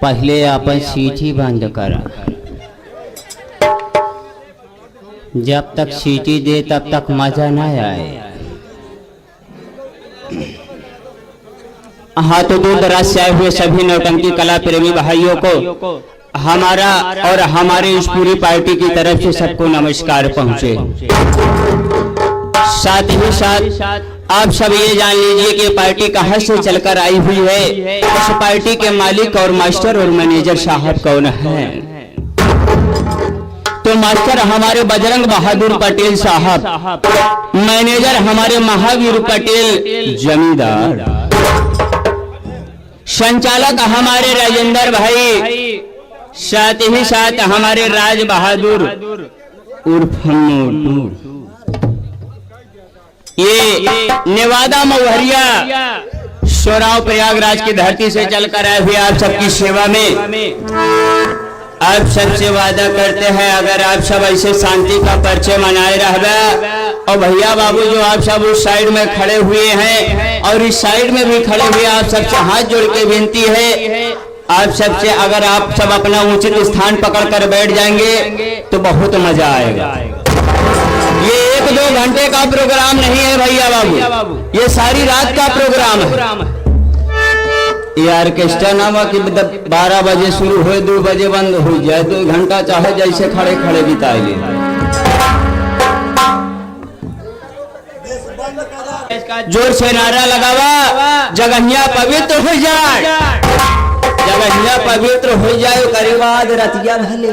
पहले अपन सीटी बंद करा। जब तक सीटी दे तब तक मजा न आए। हाँ तो दूर दराज से आए हुए सभी नौटंकी कला प्रेमी भाइयों को हमारा और हमारे इस पूरी पार्टी की तरफ से सबको नमस्कार पहुंचे। साथ ही साथ आप सब ये जान लीजिए कि पार्टी कहां से चलकर आई हुई है, उस पार्टी के मालिक और मास्टर और मैनेजर साहब कौन है। तो मास्टर हमारे बजरंग बहादुर पटेल साहब, मैनेजर हमारे महावीर पटेल जमींदार, संचालक हमारे राजेंद्र भाई, साथ ही साथ हमारे राज बहादुर उर्फ मोटू। ये नेवादा मवहरिया सोराव प्रयागराज की धरती से चलकर आए हुए आप सबकी सेवा में आप सबसे वादा करते हैं, अगर आप सब ऐसे शांति का परिचय मनाए रहे। और भैया बाबू जो आप सब उस साइड में खड़े हुए हैं और इस साइड में भी खड़े हुए, आप सबसे हाथ जोड़ के विनती है, आप सबसे अगर आप सब अपना उचित स्थान पकड़ कर बैठ जाएंगे तो बहुत मजा आएगा। ये 1-2 घंटे का प्रोग्राम नहीं है भैया बाबू, ये सारी रात का प्रोग्राम है। ये ऑर्केस्ट्रा नामा कि 12 बजे शुरू हो 2 बजे बंद हो जाए, 2 घंटा चाहे जैसे खड़े खड़े बिताइए। जोर से नारा लगावा, जगहिया पवित्र हो जाए, जगहिया पवित्र हो जाए, करे बाद रतिया भले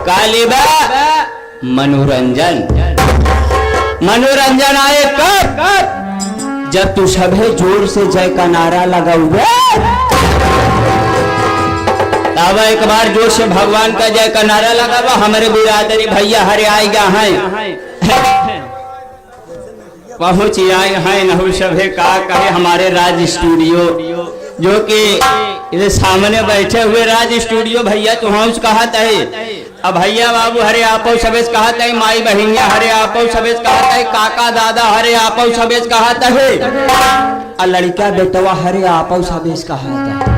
कालीबा मनोरंजन। मनोरंजन आए कब? जब तू सभे जोर से जय का नारा लगाओगे। अब एक बार जोर से भगवान का जय का नारा लगावा। हमारे बिरादरी भैया हरे आएगा हैं, पहुंच आए हैं नहु सभे का कहे हमारे राज स्टूडियो, जो कि इधर सामने बैठे हुए राज स्टूडियो भैया तो हम कहत है। अब भैया बाबू हरे आपो सबेज कहत है, माई बहिनिया हरे आपो सबेज कहत है, काका दादा हरे आपो सबेज कहत है, और लड़का बेटवा हरे आपो सबेज कहत है।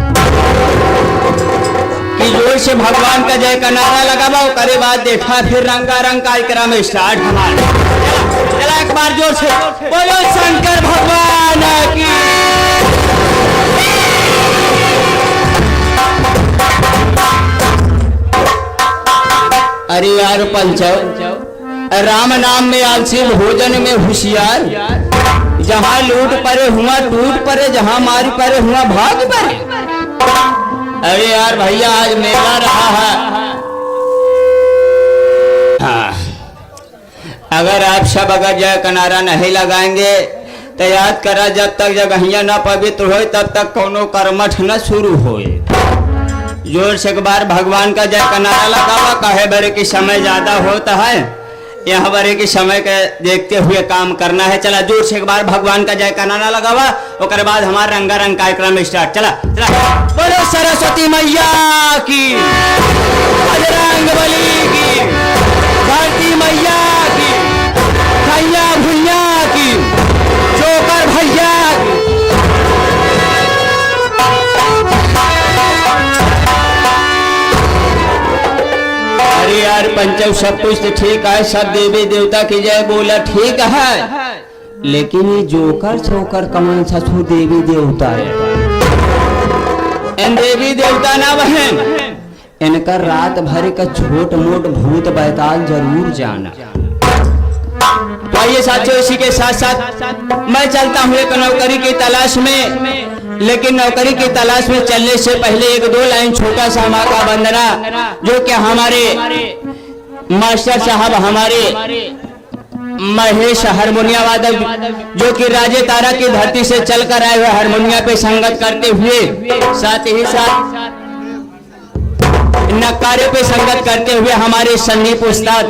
कि जोर से भगवान का जय का नारा लगाओ, करे बाद देखा फिर रंगारंग कार्यक्रम स्टार्ट हमारा। चला एक बार जोर से बोलो शंकर भगवान की। अरे यार पंचव, राम नाम में आलसी, भोजन में होशियार, जहाँ लूट परे हुआ टूट परे, जहाँ मारी परे हुआ भाग परे। अरे यार भैया आज मेला रहा है। हाँ, अगर आप सब अगर जय का नारा नहीं लगाएंगे तो याद करा, जब तक जगहिया न पवित्र हो तब तक कोनो कर्मठ न शुरू होए। जोर से एक बार भगवान का जय का नारा लगावा, कहे बरे की समय ज्यादा होता है, यहाँ बरे की समय के देखते हुए काम करना है। चला जोर से एक बार भगवान का जय का नारा लगावा, उसके बाद हमारा रंगारंग कार्यक्रम स्टार्ट। चला चला बोलो सरस्वती मैया की, बजरंगबली की, धरती मैया की, भैया भैया की, जोकर भैया की। अरे यार पंचव सब कुछ तो ठीक है, सब देवी देवता की जय बोला ठीक है, लेकिन ये जोकर छोकर कौन सा छू देवी देवता है? इन देवी देवता ना बहन, इनका रात भर का छोट मोट भूत बैताल जरूर जाना। तो आइए साथियों, इसी के साथ साथ मैं चलता हूँ एक नौकरी की तलाश में, लेकिन नौकरी की तलाश में चलने से पहले 1-2 लाइन छोटा सा माँ का वंदना, जो कि हमारे मास्टर साहब, हमारे महेश हारमोनिया वादक, जो कि राजे तारा की धरती से चलकर आए हुए हारमोनिया पे संगत करते हुए, साथ ही साथ नक्कारे पे संगत करते हुए हमारे संदीप उस्ताद,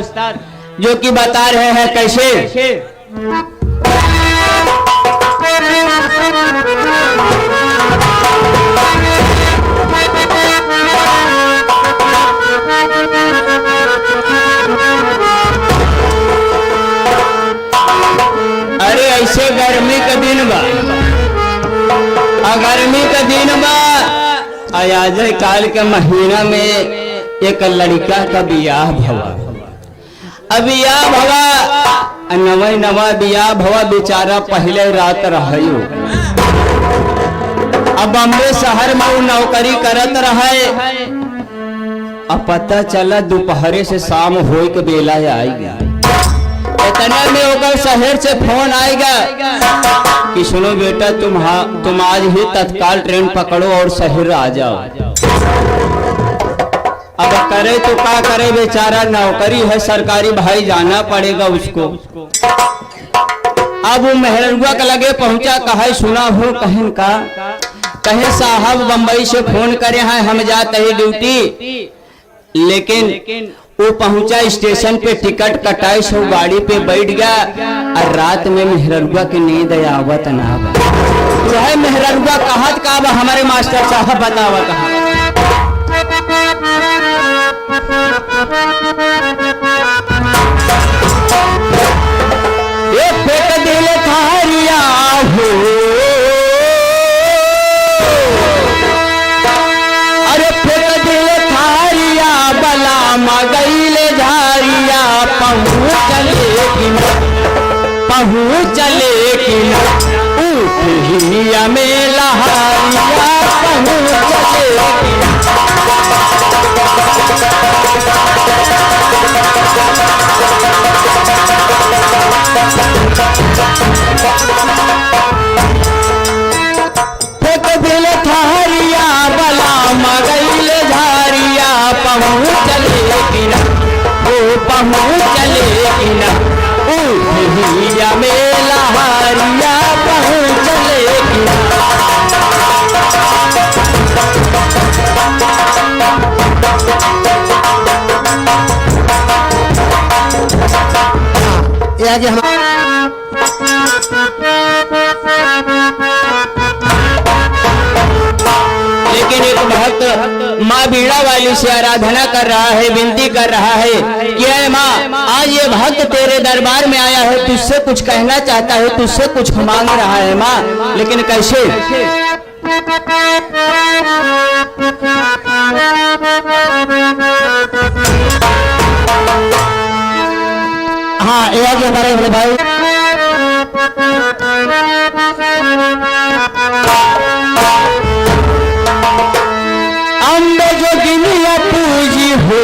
जो कि बता रहे हैं कैसे। अरे ऐसे गर्मी के दिन बा, गर्मी का दिन बा आज काल के महीना में एक लड़का का बियाह भवा। अब बियाह भवा नवा बियाह भवा बेचारा पहले रात रहियो। अब बम्बे शहर में वो नौकरी करत रहे। अब पता चला दोपहरे से शाम हो के बेला आएगा। इतने में होकर शहर से फोन आएगा कि सुनो बेटा तुम आज ही तत्काल ट्रेन पकड़ो और शहर आ जाओ। अब करे तो क्या करे बेचारा नौकरी है सरकारी भाई जाना पड़ेगा उसको। अब वो मेहरुआ के लगे पहुंचा कहे सुना हो कहें का कहे साहब बंबई से फोन करे हैं हम जाते ही ड्यूटी। लेकिन वो पहुंचा स्टेशन पे टिकट कटाई सो गाड़ी पे बैठ गया और रात में मेहरुआ की नींद आवत ना तो है मेहरुआ कहत का हमारे मास्टर साहब बतावत ये फेंक दिल थारिया हो अरे फेंक दिल थारिया बला मगैले झारिया पहुँच लेकिन उठिया में लहारिया पहुँच लेकिन फेंक दिल थारिया बला मगैले झारिया पहुँच लेकिन पहुँच लेकिन उठिया में लहारिया पहुँच लेकिन लेकिन एक भक्त माँ बीड़ा वाली से आराधना कर रहा है, विनती कर रहा है कि अरे माँ आज ये भक्त तेरे दरबार में आया है, तुझसे कुछ कहना चाहता है, तुझसे कुछ मांग रहा है माँ। लेकिन कैसे? हाँ ये आगे हमारे भाई अम्बे जोगिनिया पूजी हो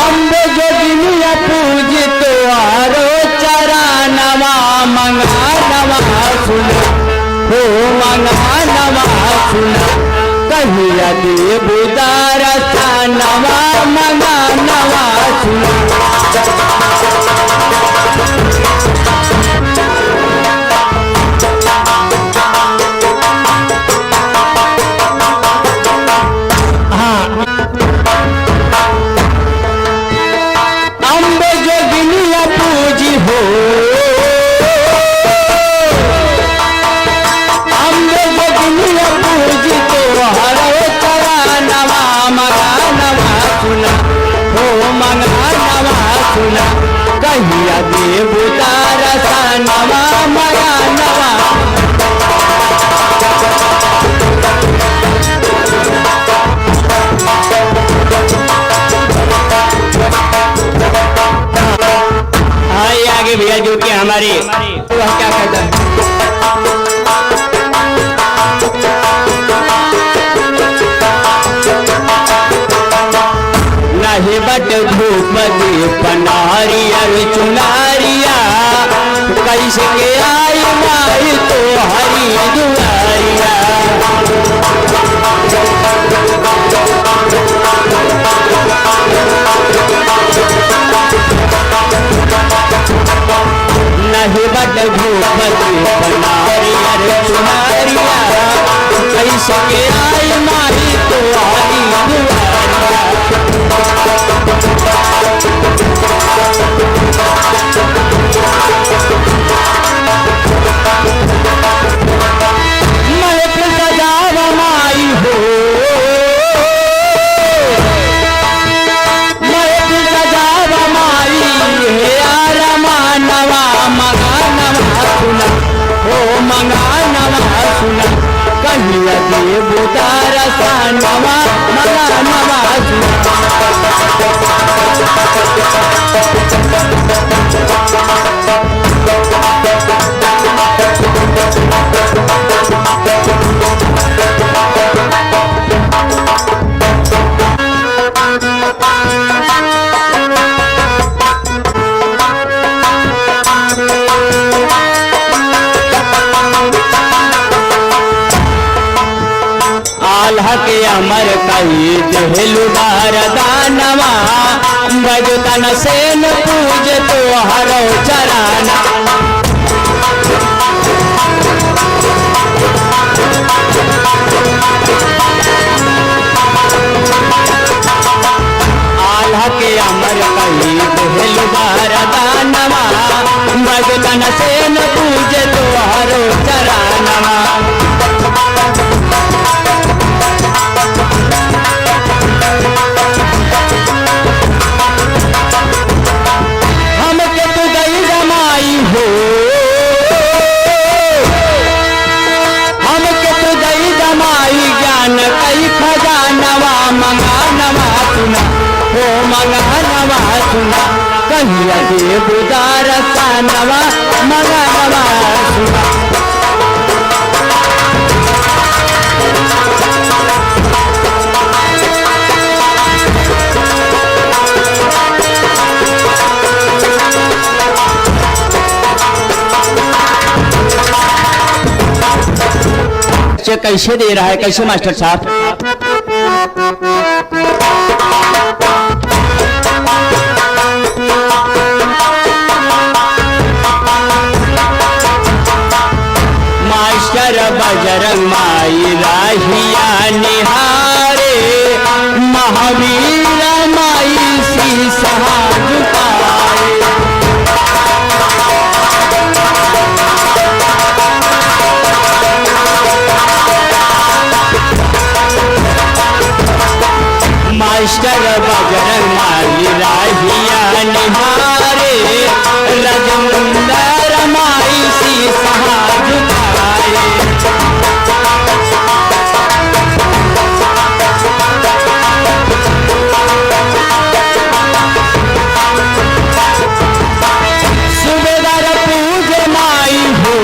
अम्बे जोगिनिया पूजी तो आरो चरा नवा मंगा नवा सुना हो मंगा नवा सुना कहिया दे बुदारा सा नवा मंगा नवा सुना। अम्बे जोगिनिया पूजी हो अम्बे जोगिनिया पूजी तो हरो चरा नवा मंगा नवा सुना हो मंगा नवा सुना कहिया दे बुदारा सा नवा मंगा नवा। आगे भैया जो कि हमारी वह क्या कहता है नहीं बट धूप दीप नारिया चुनारिया कैसे के आई माई तो हरी दुआरिया नहीं बट धूप दीप नारिया चुनारिया कैसे के आई माई तो हरी दुआरिया। महफिल सजावा आल्हा के अमर कही देहलु बारदानवा बजतन सेन पूज तो हरो चराना। आल्हा के अमर कही देहलु बारदानवा बजतन सेन पूज तो हरो चरानवा। कहिया के बुदार नवा मगा नवा सुना। कैसे दे रहा है, कैसे मास्टर साहब? मास्टर बजरंग माई राहिया निहारे महावीर माई शीश झुकाए। मास्टर बजरंग माई राहिया निहारे रजमुंदर माई शीश झुकाए। सुबेदार पूज माई हो,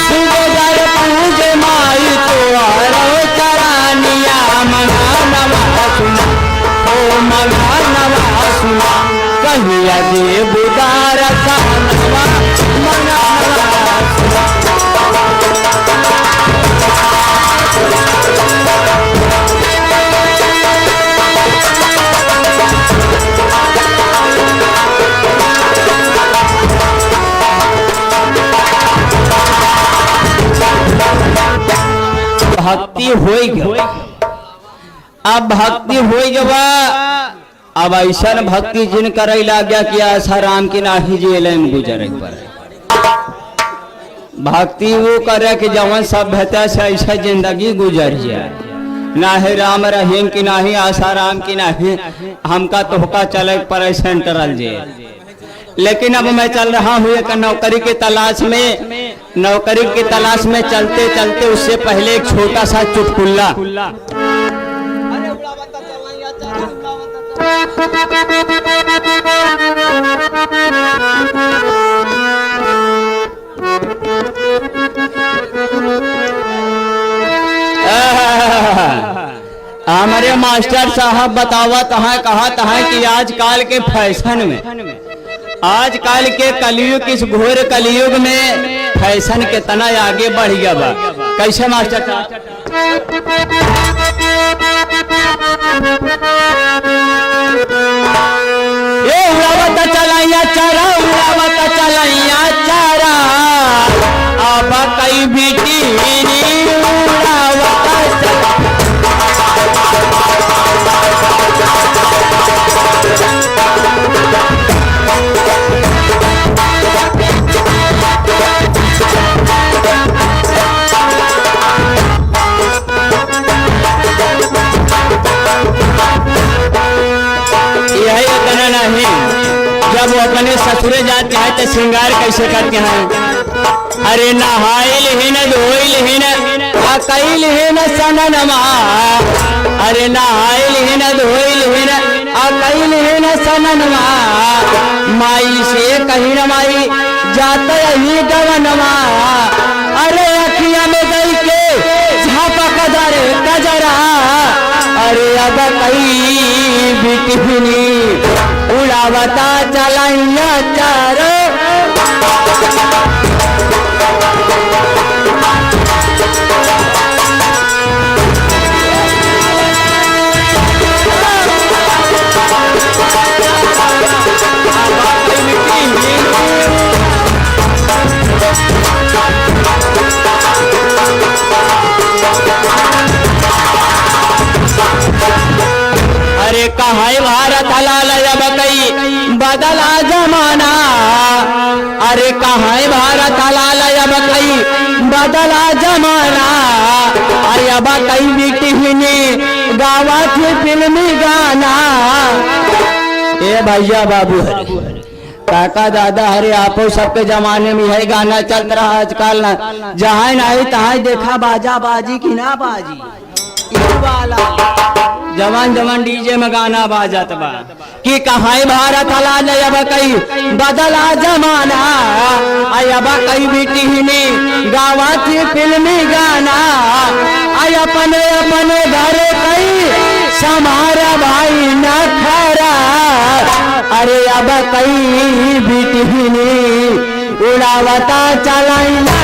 सुबेदार पूज माई तो चरानिया मना नवा सुना, ओ मना नवा सुना। कहिया दे बुदार नवा मना नवा सुना। भक्ति हो अब भक्ति हो गवा। अब ऐसा भक्ति जिन करे लग गया कि आशा राम की नाही जेल में गुजरे पर भक्ति वो करे कि जवन सभ्यता से ऐसा जिंदगी गुजर जाए। ना है राम रहीम की नाही आशा राम की नाही हमका तोहका चले पर सेंट्रल जेल। लेकिन अब मैं चल रहा हूँ एक नौकरी की तलाश में। नौकरी की तलाश में चलते चलते उससे पहले एक छोटा सा चुटकुला। हमारे मास्टर साहब बतावत है कहत है कि आजकल के फैशन में, आजकल के कलयुग इस घोर कलयुग में फैशन कितना आगे बढ़ गया बा। कैसे मास्टर साहब? ये उड़ावत चलाइया चारा, उड़ावत चलाइया चारा अब कई बेटी उड़ावत नहीं। जब वो अपने ससुरे जाते हैं तो श्रृंगार कैसे करते हैं? अरे नहाइल ही न धोइल ही न अकैल ही न सननमा, अरे नहाइल ही न धोइल कैल है न सननवा, माई से कहीं न माई जात ही गवनवा। अरे अखिया में गई के झापा कदर कजरा, अरे अब कई बिटनी उड़ावता चलाइया चार। अरे कहाँ भारत हलाल अब कई बदला जमाना, अरे कहाँ भारत हलाल अब कई बदला जमाना। अरे अब कई बिटिहनी गावा के फिल्मी गाना। ए भैया बाबू काका दादा हरे आपो सबके जमाने में यही गाना चल रहा आजकल ना, जहाँ नहीं तहाँ देखा बाजा बाजी की ना बाजी वाला जवान जवान डीजे में गाना बाजत बा कि कहाँ भारत हलाल अब कई बदला जमाना। अब कई बिटिहनी गावा थी फिल्मी गाना। अपने अपने घर कई समारा भाई न खरा। अरे अब कई बिटिहनी उड़ावता चलाइना